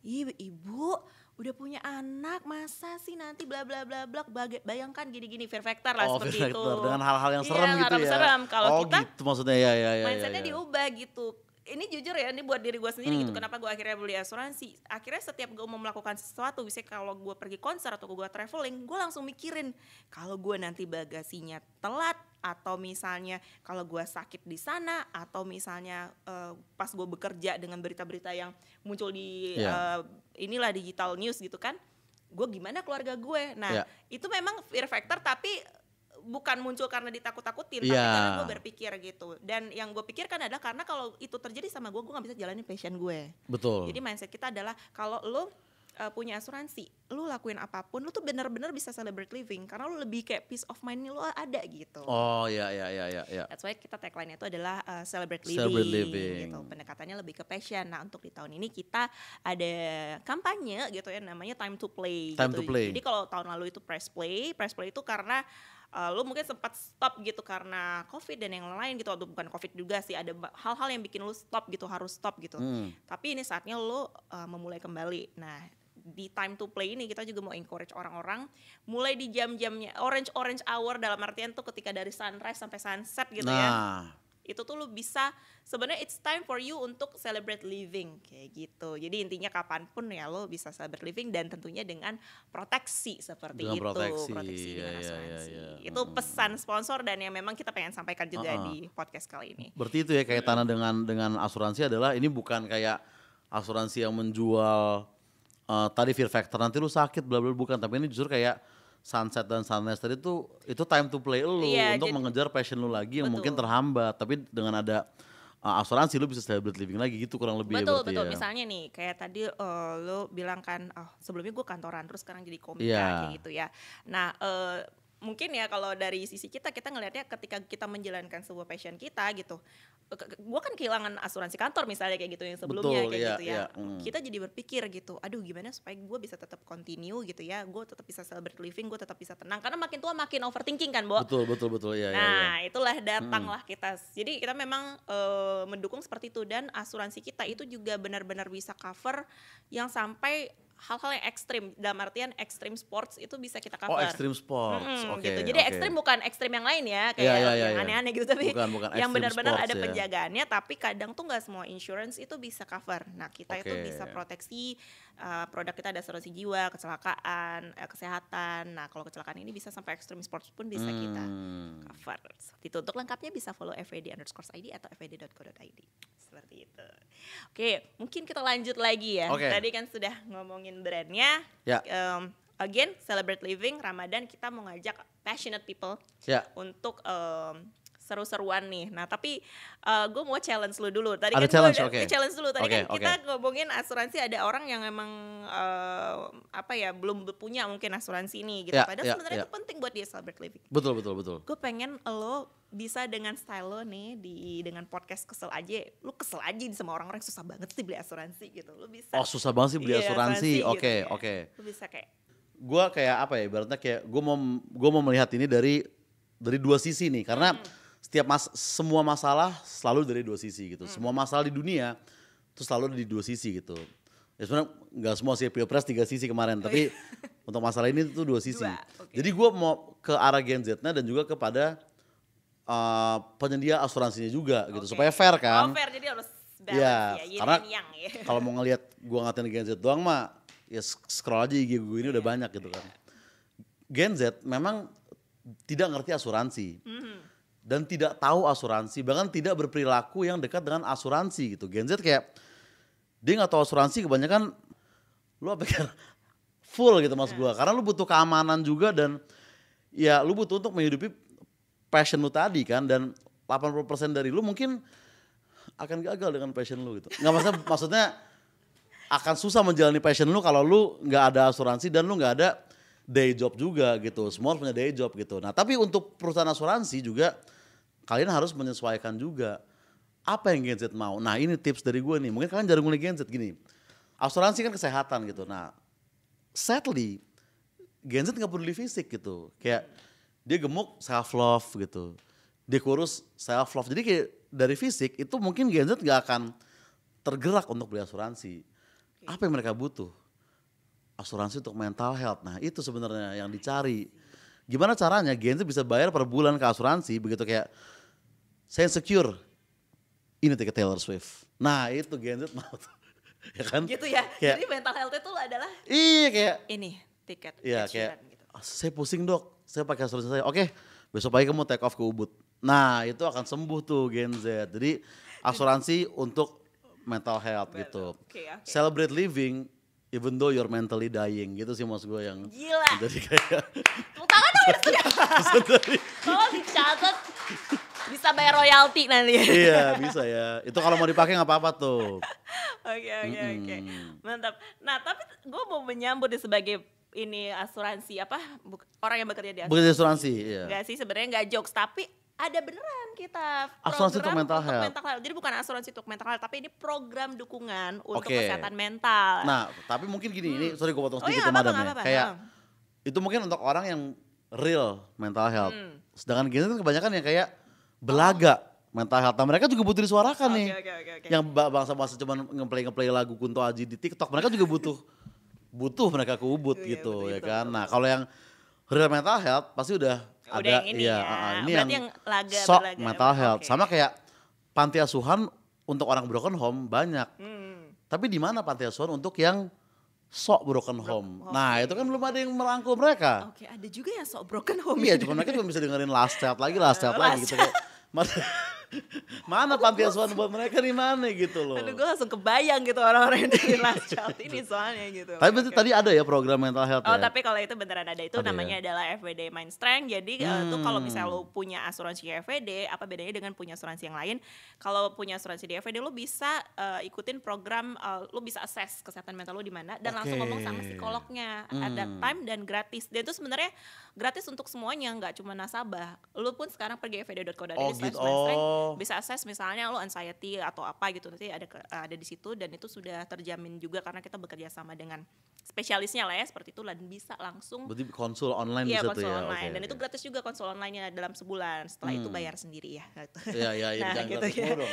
ibu udah punya anak, masa sih nanti bla bla bla bla, bayangkan gini-gini, fear factor lah seperti fear itu. factor dengan hal-hal yang serem gitu ya. Serem. Kalau kita gitu maksudnya ya. mindsetnya diubah gitu. Ini jujur ya, ini buat diri gue sendiri gitu. Kenapa gue akhirnya beli asuransi? Akhirnya setiap gue mau melakukan sesuatu, misalnya kalau gue pergi konser atau gue traveling, gue langsung mikirin kalau gue nanti bagasinya telat, atau misalnya kalau gue sakit di sana, atau misalnya pas gue bekerja dengan berita-berita yang muncul di inilah digital news gitu kan, gue gimana keluarga gue? Nah itu memang fear factor, tapi bukan muncul karena ditakut-takutin, tapi karena gue berpikir gitu. Dan yang gue pikirkan adalah karena kalau itu terjadi sama gue gak bisa jalanin passion gue. Betul. Jadi mindset kita adalah kalau lo punya asuransi, lo lakuin apapun, lo tuh benar-benar bisa celebrate living karena lo lebih kayak peace of mind lo ada gitu. Oh iya. That's why kita tagline itu adalah celebrate living gitu. Pendekatannya lebih ke passion. Nah untuk di tahun ini kita ada kampanye gitu ya, namanya Time to Play. To play. Jadi kalau tahun lalu itu press play itu karena lo mungkin sempat stop gitu karena COVID dan yang lain gitu, atau bukan COVID juga sih, ada hal-hal yang bikin lo stop gitu, harus stop gitu. Tapi ini saatnya lo memulai kembali. Nah di Time to Play ini kita juga mau encourage orang-orang mulai di jam-jamnya orange hour, dalam artian tuh ketika dari sunrise sampai sunset gitu ya. Itu tuh lu bisa sebenarnya it's time for you untuk celebrate living kayak gitu. Jadi intinya kapanpun ya lo bisa celebrate living, dan tentunya dengan proteksi seperti dengan itu. Proteksi dengan asuransi. Itu pesan sponsor dan yang memang kita pengen sampaikan juga di podcast kali ini. Berarti itu ya kaitannya dengan asuransi adalah ini bukan kayak asuransi yang menjual tadi fear factor nanti lu sakit bla bla, bukan, tapi ini justru kayak sunset dan sunrise tadi tuh itu time to play lu untuk mengejar passion lu lagi yang mungkin terhambat, tapi dengan ada asuransi lu bisa celebrate living lagi gitu kurang lebih. Betul. Ya. Misalnya nih kayak tadi lu bilang kan sebelumnya gue kantoran terus sekarang jadi komika kayak gitu ya. Nah mungkin ya kalau dari sisi kita ngelihatnya ketika kita menjalankan sebuah passion kita gitu, gue kan kehilangan asuransi kantor misalnya kayak gitu yang sebelumnya. Betul, kayak gitu ya. Kita jadi berpikir gitu, aduh gimana supaya gue bisa tetap continue gitu ya, gue tetap bisa celebrate living, gue tetap bisa tenang, karena makin tua makin overthinking kan, Bo. Betul ya. Nah itulah datanglah kita. Jadi kita memang mendukung seperti itu, dan asuransi kita itu juga benar-benar bisa cover yang sampai hal-hal yang ekstrim, dalam artian ekstrim sports itu bisa kita cover. Oh ekstrim sports, gitu. Jadi ekstrim bukan ekstrim yang lain ya, kayak yang aneh-aneh gitu, tapi bukan yang benar-benar ada penjagaannya, tapi kadang tuh nggak semua insurance itu bisa cover. Nah kita itu bisa proteksi, produk kita ada asuransi jiwa, kecelakaan, kesehatan. Nah kalau kecelakaan ini bisa sampai ekstrim sports pun bisa kita cover. Seperti itu. Untuk lengkapnya bisa follow FWD_ID atau fwd.co.id. Seperti itu. Oke, mungkin kita lanjut lagi ya. Tadi kan sudah ngomongin brandnya. Again, celebrate living, Ramadan kita mau ngajak passionate people untuk seru-seruan nih. Nah tapi gue mau challenge lu dulu. Tadi ada kan gue challenge dulu. Tadi kan kita ngomongin asuransi, ada orang yang emang belum punya mungkin asuransi ini gitu. Padahal sebenarnya itu penting buat dia celebrate living. Betul. Gue pengen lo bisa dengan style lo nih dengan podcast kesel aja sama orang-orang yang susah banget sih beli asuransi gitu. Lo bisa. Oh susah banget sih beli asuransi. Oke. Lo bisa kayak. Gue kayak apa ya? Ibaratnya kayak gue mau melihat ini dari dua sisi nih, karena semua masalah selalu dari dua sisi gitu. Semua masalah di dunia itu selalu di dua sisi gitu. Ya sebenarnya nggak semua sih, Pilpres 3 sisi kemarin, tapi untuk masalah ini tuh 2 sisi. Jadi gue mau ke arah Gen Z-nya dan juga kepada penyedia asuransinya juga gitu, supaya fair kan. Fair, jadi harus balance ya. Karena kalau mau ngelihat gue ngatain Gen Z doang mah, ya scroll aja IG gue ini udah banyak gitu kan. Gen Z memang tidak ngerti asuransi. Dan tidak tahu asuransi, bahkan tidak berperilaku yang dekat dengan asuransi gitu. Gen Z kayak dia nggak tahu asuransi, kebanyakan lu pikir full gitu mas gua, karena lu butuh keamanan juga, dan ya lu butuh untuk menghidupi passion lu tadi kan. Dan 80% dari lu mungkin akan gagal dengan passion lu gitu. Nggak maksudnya akan susah menjalani passion lu kalau lu nggak ada asuransi dan lu nggak ada day job juga gitu. Semua harus punya day job gitu. Nah tapi untuk perusahaan asuransi juga kalian harus menyesuaikan juga apa yang Gen Z mau. Nah ini tips dari gue nih, mungkin kalian jarang mulai Gen Z gini. Asuransi kan kesehatan gitu. Nah sadly Gen Z nggak peduli fisik gitu. Kayak dia gemuk self love gitu. Dia kurus self love. Jadi kayak dari fisik itu mungkin Gen Z nggak akan tergerak untuk beli asuransi. Apa yang mereka butuh? Asuransi untuk mental health. Nah itu sebenarnya yang dicari. Gimana caranya Gen Z bisa bayar per bulan ke asuransi begitu kayak saya insecure, ini tiket Taylor Swift. Nah itu Gen Z mau tuh. Ya kan? Gitu ya. Kayak, jadi mental health itu adalah iya kayak ini tiket. iya Ed kayak Sheeran gitu. Saya pusing dok, saya pakai asuransi saya. Oke, besok pagi kamu take off ke Ubud. Nah itu akan sembuh tuh Gen Z. Jadi asuransi untuk mental health gitu. Oke. Celebrate living even though you're mentally dying gitu sih mas gue yang Gila. jadi kayak Tepuk tangan dong Tolong dicatat. Bisa bayar royalti nanti. iya bisa ya. Itu kalau mau dipakai nggak apa-apa tuh. Oke. Mantap. Nah tapi gue mau menyambut nih sebagai ini asuransi apa orang yang bekerja di Bekerja asuransi, iya. Enggak sih sebenarnya nggak jokes tapi ada beneran kita Asuransi untuk program mental health. Jadi bukan asuransi untuk mental health tapi ini program dukungan untuk Oke. kesehatan mental. Nah tapi mungkin gini, ini sorry gue potong sedikit iya, ya madam apa-apa. ya. Kayak itu mungkin untuk orang yang real mental health. Sedangkan Gen Z kebanyakan yang kayak belaga mental health. Nah mereka juga butuh disuarakan nih. Oke. Yang bangsa-bangsa cuman ngeplay lagu Kunto Aji di TikTok, mereka juga butuh mereka ke Ubud Iya, gitu betul, ya kan. betul. Nah kalau yang real mental health pasti udah ada yang ini ya. ini Berarti yang laga sok berlaga. mental health. Oke. Sama kayak panti asuhan untuk orang broken home banyak. Tapi di mana panti asuhan untuk yang sok broken home? Nah itu kan belum ada yang merangkul mereka. Oke, ada juga yang sok broken home. Iya, cuma mereka cuma bisa dengerin last chat lagi gitu kayak. Mana panti asuhan buat mereka di mana gitu loh. Aduh gue langsung kebayang gitu orang-orang yang dari last child ini soalnya gitu. Tapi berarti tadi ada ya program mental health Oh ya? tapi kalau itu beneran ada itu Ada namanya adalah FWD Mind Strength. Jadi tuh kalau misalnya lo punya asuransi FWD, apa bedanya dengan punya asuransi yang lain? Kalau punya asuransi di FWD lo bisa ikutin program, lo bisa assess kesehatan mental lo di mana dan langsung ngomong sama psikolognya. Ada time dan gratis. Dan itu sebenarnya gratis untuk semuanya, nggak cuma nasabah. Lo pun sekarang pergi fwd.co.id/mindstrength bisa assess misalnya lo anxiety atau apa gitu, nanti ada di situ dan itu sudah terjamin juga karena kita bekerja sama dengan spesialisnya lah ya seperti itu dan bisa langsung Berarti konsul online iya, bisa tuh konsul ya? online Oke, dan itu gratis juga konsul online-nya dalam sebulan. Setelah itu bayar sendiri ya. Gitu. Iya, Nah, jangan gitu gratis ya. mulu dong.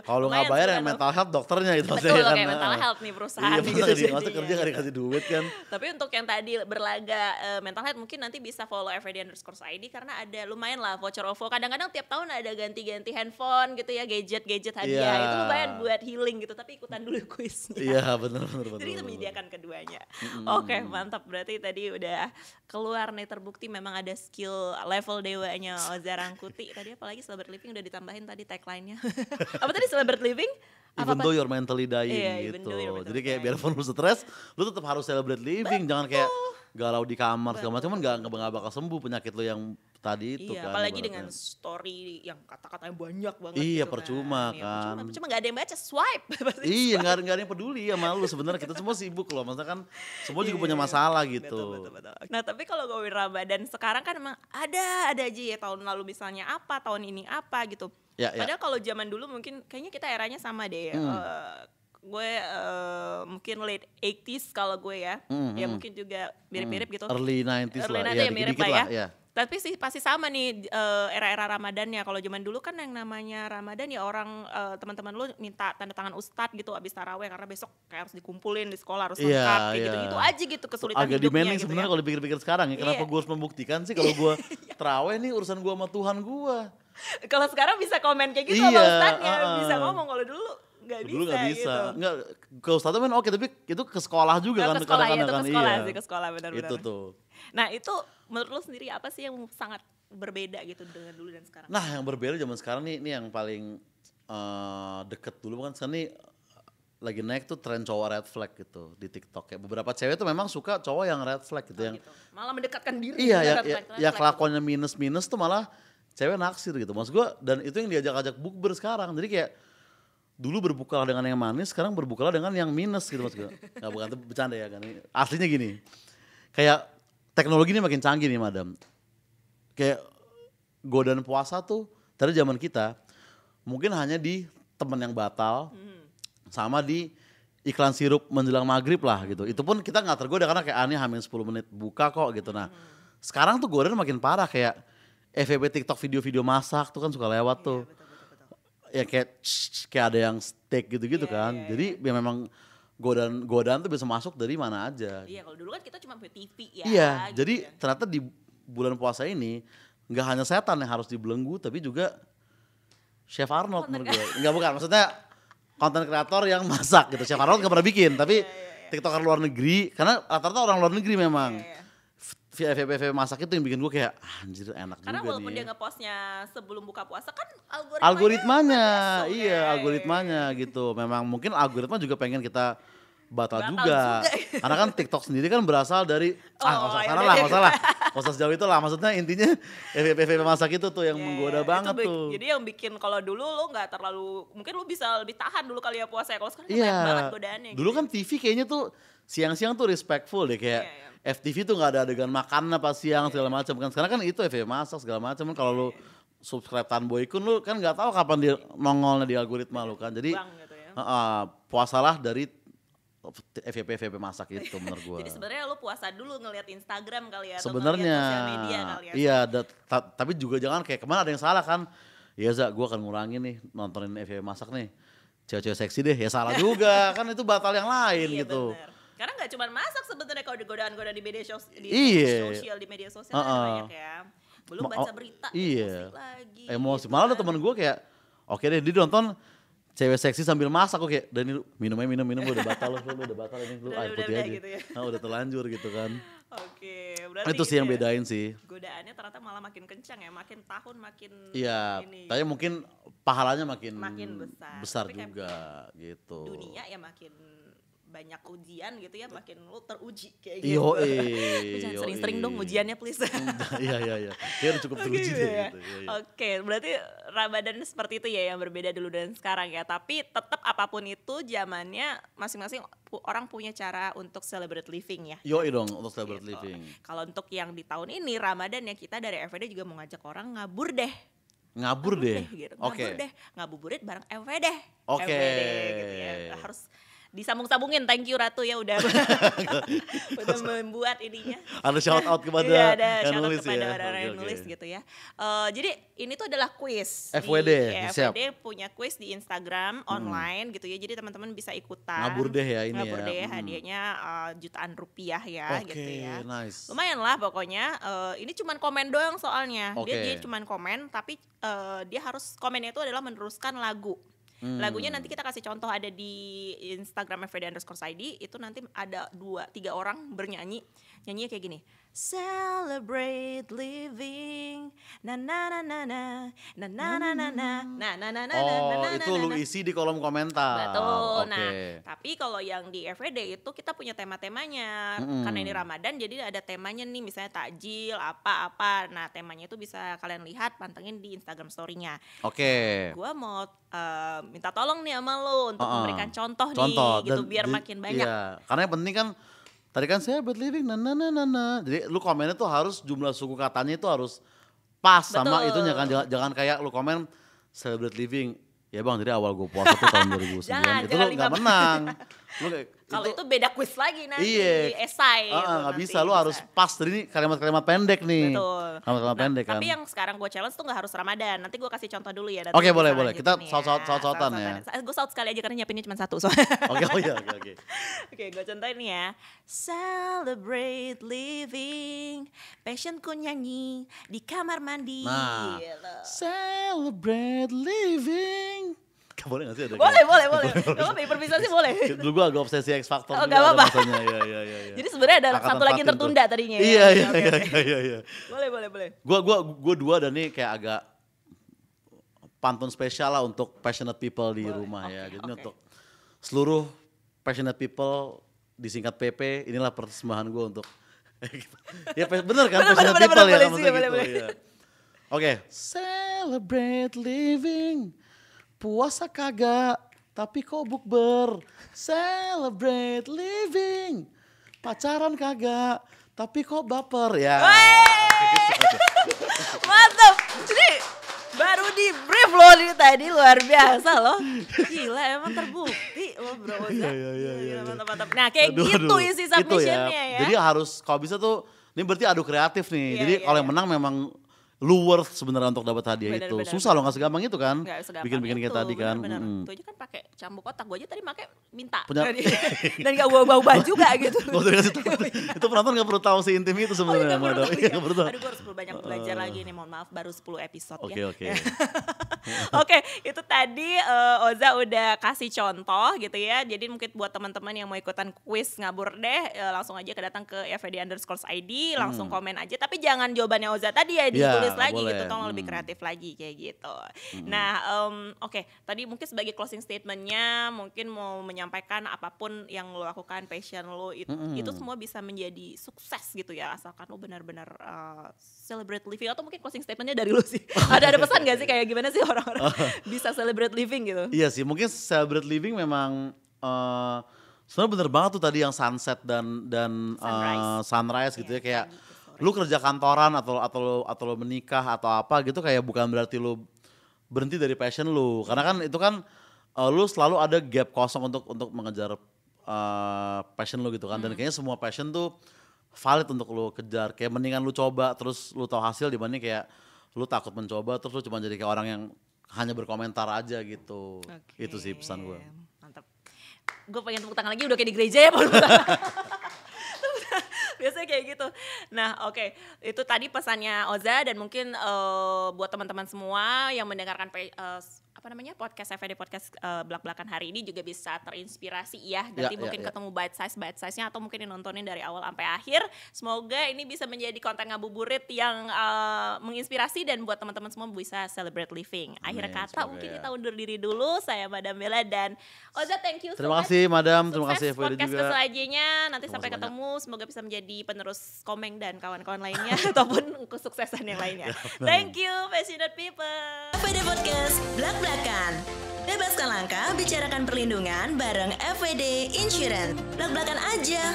Kalau nggak Lumayan bayar yang sebulan mental health dokternya itu Betul, maksudnya kayak mental health nih perusahaan Iya, gitu masa kerja nggak dikasih duit kan? Tapi untuk yang tadi berlaga mental health mungkin nanti bisa follow FWD_ID karena ada lumayan lah voucher OVO. Kadang-kadang tiap tahun ada ganti-ganti handphone gitu ya, gadget hadiah. Iya. Itu lumayan buat healing gitu, tapi ikutan dulu kuisnya. Iya benar. Jadi kita menyediakan keduanya. Oke, mantap. Berarti tadi udah keluar nih terbukti memang ada skill level dewanya Oza Rangkuti. Tadi apalagi celebrity living udah ditambahin tadi tagline-nya. Apa tadi celebrity living? Even though you're mentally dying Iya, even gitu. though you're mentally Jadi kayak dying. biarpun lu stres, lu tetap harus celebrate living. Jangan kayak galau di kamar segala macam, kan nggak bakal sembuh penyakit lu yang tadi itu Iya, kan. apalagi ibaratnya. dengan story yang kata-katanya banyak banget Iya, gitu percuma Iya, kan. Percuma nggak ada yang baca, swipe. Pasti Iya, nggak ada yang peduli sama lu sebenarnya. Kita semua sibuk loh, maksudnya kan semua juga punya masalah gitu. Betul. Nah tapi kalau ngomongin Ramadan sekarang kan emang ada aja ya, tahun lalu misalnya apa, tahun ini apa gitu. Ya. Padahal kalau zaman dulu mungkin kayaknya kita eranya sama deh. Gue mungkin late 80s kalau gue ya. Ya mungkin juga mirip-mirip gitu. Early 90s Early lah, 90s ya ya mirip dikit-dikit lah lah. ya. Ya. Tapi sih pasti sama nih era-era Ramadannya. Kalau zaman dulu kan yang namanya Ramadan ya orang teman-teman lu minta tanda tangan ustadz gitu abis taraweh karena besok kayak harus dikumpulin di sekolah harus Iya, lengkap kayak iya. gitu-gitu aja gitu kesulitan Agak hidupnya demanding gitu sebenarnya ya. kalau dipikir-pikir sekarang ya. Kenapa Iya. gue harus membuktikan sih kalau gue terawih nih urusan gue sama Tuhan gue. Kalau sekarang bisa komen kayak gitu Iya, sama ustadznya, bisa uh-uh. ngomong. Kalau dulu nggak bisa, Dulu nggak bisa. gitu. Enggak, ke ustadznya kan oke, tapi itu ke sekolah juga kan Ke sekolah ya, itu kadang-kadang ke sekolah iya. sih, ke sekolah benar-benar. Itu tuh. Nah itu menurut lo sendiri apa sih yang sangat berbeda gitu dengan dulu dan sekarang? Nah yang berbeda zaman sekarang nih, ini yang paling deket dulu kan sekarang nih lagi naik tuh tren cowok red flag gitu di TikTok ya. Beberapa cewek tuh memang suka cowok yang red flag gitu, yang Gitu. Malah mendekatkan diri. iya dengan ya, red flag, red ya flag kelakuannya minus tuh malah cewek naksir gitu. Maksud gue, dan itu yang diajak-ajak bukber sekarang. Jadi kayak dulu berbukalah dengan yang manis, sekarang berbukalah dengan yang minus gitu maksud gue. Nggak, bukan, itu bercanda ya kan. Aslinya gini, kayak teknologi ini makin canggih nih madam. Kayak godaan puasa tuh dari zaman kita mungkin hanya di temen yang batal sama di iklan sirup menjelang maghrib lah gitu. Itu pun kita nggak tergoda karena kayak aneh hamil 10 menit buka kok gitu. Nah sekarang tuh godaan makin parah kayak FYP TikTok video-video masak tuh kan suka lewat tuh. Ya kayak ada yang steak gitu-gitu kan. Jadi ya memang godaan tuh bisa masuk dari mana aja. Iya, kalau dulu kan kita cuma punya TV ya. Iya, gitu jadi ya. ternyata di bulan puasa ini nggak hanya setan yang harus dibelenggu, tapi juga Chef Arnold menurut gue. Enggak, bukan, maksudnya konten kreator yang masak gitu. Chef Arnold nggak pernah bikin, tapi TikToker luar negeri, karena rata-rata orang luar negeri memang. VV masak itu yang bikin gue kayak anjir enak Karena juga walaupun nih. dia nge-postnya sebelum buka puasa kan Algoritmanya, masuk, iya ya. algoritmanya gitu. Memang mungkin algoritma juga pengen kita batal juga. juga. Karena kan TikTok sendiri kan berasal dari nggak usah sana lah, nggak usah lah. Nggak usah sejauh itu lah. Maksudnya intinya FYP masak itu tuh yang menggoda banget tuh. Jadi yang bikin kalau dulu lo nggak terlalu, mungkin lo bisa lebih tahan dulu kali ya puasa ya. Kalau sekarang Iya. banyak banget godaannya. Dulu gitu. kan TV kayaknya tuh siang-siang tuh respectful deh kayak FTV tuh nggak ada adegan makan apa siang segala macam kan. Sekarang kan itu FYP masak segala macam kan. Kalau lu subscribe Tan Boy Kun lu kan nggak tahu kapan dia nongolnya di algoritma lu kan. Jadi Gitu ya. puasalah dari FYP masak itu menurut gua. Jadi sebenarnya lu puasa dulu ngeliat Instagram kali ya, atau Sebenarnya ngeliat sosial media kali ya. iya, tapi juga jangan kayak kemana ada yang salah kan. Ya Za, gua akan ngurangin nih nontonin FYP masak nih. Cewek-cewek seksi deh, ya salah juga kan itu batal yang lain Iya, gitu. bener. Karena nggak cuma masak sebenarnya, kalau di godaan-godaan di media sosial, di media sosial kan banyak ya. Belum baca berita, iya. emosi lagi. Emosi. Gitu Malah ada kan. temen gue kayak, oke deh dia nonton cewek seksi sambil masak, kok kayak, dan ini minum udah batal lu udah batal ini lu air putih Udah aja. gitu ya. Nah, udah terlanjur gitu kan. Oke, berarti Itu sih yang gitu ya. bedain sih. Godaannya ternyata malah makin kencang ya, makin tahun makin Iya, ini. tapi mungkin pahalanya makin besar. Tapi juga gitu. Dunia ya makin banyak ujian gitu ya, makin lu teruji kayak Iyo, gitu. Lu jangan sering-sering dong ujiannya please. Iya. Dia udah cukup teruji deh ya. gitu. Iya. Oke, berarti Ramadan seperti itu ya yang berbeda dulu dan sekarang ya. Tapi tetap apapun itu zamannya masing-masing orang punya cara untuk celebrate living ya. Yoi dong untuk celebrate Gitu. living. Kalau untuk yang di tahun ini Ramadan ya, kita dari FWD juga mau ngajak orang ngabur deh. Ngabur deh. Gitu. Oke. Ngabur deh, ngabuburit bareng FWD. Oke. FWD gitu ya. Harus disambung-sambungin, thank you Ratu ya udah membuat ininya. Ada shout out kepada Iya, ada yang shout out nulis kepada ya. orang yang Oke. nulis gitu ya. Jadi ini tuh adalah quiz. FWD, siap. FWD punya quiz di Instagram online gitu ya. Jadi teman-teman bisa ikutan. Ngabur deh ya ini Ngabur ya. deh, hadiahnya jutaan rupiah ya Oke, gitu ya. nice. Lumayan lah pokoknya. Ini cuman komen doang soalnya. Oke. Dia cuman komen, tapi dia harus komennya itu adalah meneruskan lagu. Lagunya nanti kita kasih contoh, ada di Instagram FWD_ID. Itu nanti ada 2-3 orang bernyanyi. Nyanyinya kayak gini. Celebrate living, na na na na na na na na na na na na na. Oh, itu lu isi di kolom komentar. Betul. Oke. Nah, tapi kalau yang di FWD itu kita punya tema-temanya. Karena ini Ramadan, jadi ada temanya nih, misalnya takjil apa-apa. Nah, temanya itu bisa kalian lihat, pantengin di Instagram story-nya. Oke. Gua mau minta tolong nih sama lo untuk memberikan contoh nih, Contoh gitu dan biar makin banyak. Iya, karena yang penting kan tadi kan saya buat living na. Jadi lu komennya tuh harus jumlah suku katanya itu harus pas sama Betul. itunya kan. Jangan kayak lu komen celebrate living. Ya bang, jadi awal gue puasa tuh tahun 2009 Jangan, itu lu nggak menang. Lu kayak Kalau itu beda quiz lagi nanti, iya, esai. nggak bisa, lu harus pas. Jadi ini kalimat-kalimat pendek nih. Betul. Kalimat-kalimat pendek kan. Tapi yang sekarang gue challenge tuh gak harus Ramadan. Nanti gue kasih contoh dulu ya. Oke, boleh. Kita saut-sautan ya. Gue saut sekali aja karena nyiapinnya cuma satu. Oke. Oke, gue contohin nih ya. Celebrate living, passionku nyanyi di kamar mandi. Nah, Gitu. celebrate living. Boleh gak sih ada Boleh. kayak- Kalau improvisasi boleh. Dulu gue agak obsesi X Factor Oh, juga gak apa-apa. ada masanya. Iya. Jadi sebenarnya ada Angkatan satu lagi yang Fatin tertunda tuh. tadinya. ya? Iya. Boleh. Gue dua dan ini kayak agak pantun spesial lah untuk passionate people di rumah ya. Jadi untuk seluruh passionate people disingkat PP, inilah persembahan gue untuk ya bener kan passionate people ya maksudnya gitu. Iya. Oke. Celebrate living. Puasa kagak, tapi kok bukber. Celebrate living. Pacaran kagak, tapi kok baper ya. Mantap. Ini baru di brief loh ini tadi, luar biasa loh. Gila, emang terbukti loh Bro Oza. Iya. Mantap. Nah kayak gitu isi submissionnya ya. Jadi harus kalau bisa tuh, ini berarti adu kreatif nih. Iya, Jadi iya, kalau yang menang memang lu worth sebenarnya untuk dapat hadiah itu. Bener. Susah loh, nggak segampang itu kan. Nggak segampang Bikin-bikin kayak itu, tadi kan. bener. Itu aja kan pakai cambuk otak, gue aja tadi pakai minta. Punya- Dan gak ubah-ubah juga gitu. Gak usah dikasih tahu. Itu penonton gak perlu tahu si intim itu sebenarnya. Nggak perlu, Madam. Iya, nggak perlu tahu. Aduh gue harus banyak belajar lagi nih, mohon maaf baru 10 episode Oke, ya. oke. Oke, itu tadi Oza udah kasih contoh gitu ya. Jadi mungkin buat teman-teman yang mau ikutan kuis ngabur deh, langsung aja datang ke FED_ID, langsung komen aja. Tapi jangan jawabannya Oza tadi ya ditulis Ya, lagi boleh. gitu, tolong lebih kreatif lagi kayak gitu. Nah, oke, tadi mungkin sebagai closing statementnya, mungkin mau menyampaikan apapun yang lo lakukan, passion lo itu semua bisa menjadi sukses gitu ya, asalkan lo benar-benar celebrate living. Atau mungkin closing statementnya dari lo sih. Ada pesan gak sih kayak gimana sih orang-orang bisa celebrate living gitu? Iya sih, mungkin celebrate living memang sebenarnya bener banget tuh tadi yang sunset dan sunrise gitu ya, kayak lu kerja kantoran atau lo menikah atau apa gitu, kayak bukan berarti lu berhenti dari passion lu, karena kan itu kan lu selalu ada gap kosong untuk mengejar passion lu gitu kan. Dan kayaknya semua passion tuh valid untuk lu kejar, kayak mendingan lu coba terus lu tahu hasil dibanding kayak lu takut mencoba terus lu cuma jadi kayak orang yang hanya berkomentar aja gitu. Itu sih pesan gue. Mantap. Gue pengen tepuk tangan lagi, udah kayak di gereja ya. Biasanya kayak gitu. Nah oke, itu tadi pesannya Oza. Dan mungkin buat teman-teman semua yang mendengarkan podcast FED Podcast belak-belakan hari ini juga bisa terinspirasi ya. Nanti mungkin ketemu bite size-nya atau mungkin nontonin dari awal sampai akhir. Semoga ini bisa menjadi konten ngabuburit yang menginspirasi dan buat teman-teman semua bisa celebrate living. Akhir kata mungkin kita undur diri dulu. Saya Madam Bella dan Oza, thank you so much. Terima kasih Madam, terima kasih FED juga. Podcast selanjutnya nanti sampai ketemu. Semoga bisa menjadi penerus Komeng dan kawan-kawan lainnya ataupun kesuksesan yang lainnya. Thank you passionate people. FED Podcast Blak-Blakan. Bebaskan langkah, bicarakan perlindungan bareng FED Insurance. Blak-blakan aja.